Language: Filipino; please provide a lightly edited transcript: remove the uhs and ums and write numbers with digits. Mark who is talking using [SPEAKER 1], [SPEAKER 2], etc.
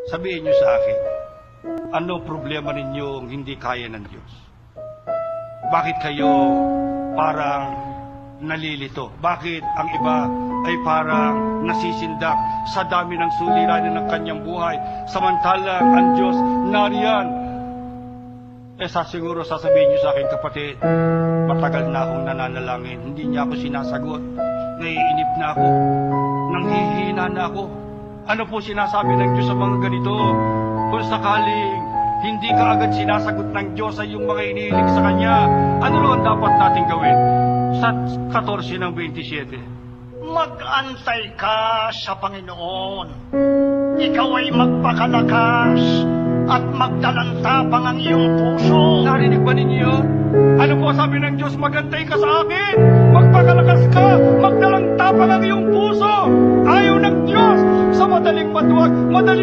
[SPEAKER 1] Sabihin niyo sa akin, ano problema ninyong hindi kaya ng Diyos? Bakit kayo parang nalilito? Bakit ang iba ay parang nasisindak sa dami ng suliranin ng kanyang buhay, samantalang ang Diyos nariyan? Siguro sasabihin niyo sa akin, kapatid, matagal na akong nananalangin, hindi niya ako sinasagot, naiinip na ako, nanghihina na ako. Ano po sinasabi ng Diyos sa mga ganito? Kung sakaling hindi ka agad sinasagot ng Diyos ay yung mga inihiling sa Kanya, ano ang dapat natin gawin? Sa 14 ng 27.
[SPEAKER 2] Mag-antay ka sa Panginoon. Ikaw ay magpakalakas at magdalantapang ang iyong puso.
[SPEAKER 1] Narinig ba ninyo yun? Ano po sabi ng Diyos? Magantay ka sa akin, magpakalakas ka, magdalantapang ang iyong puso. Ayaw ng Diyos sa madaling matuwag, madaling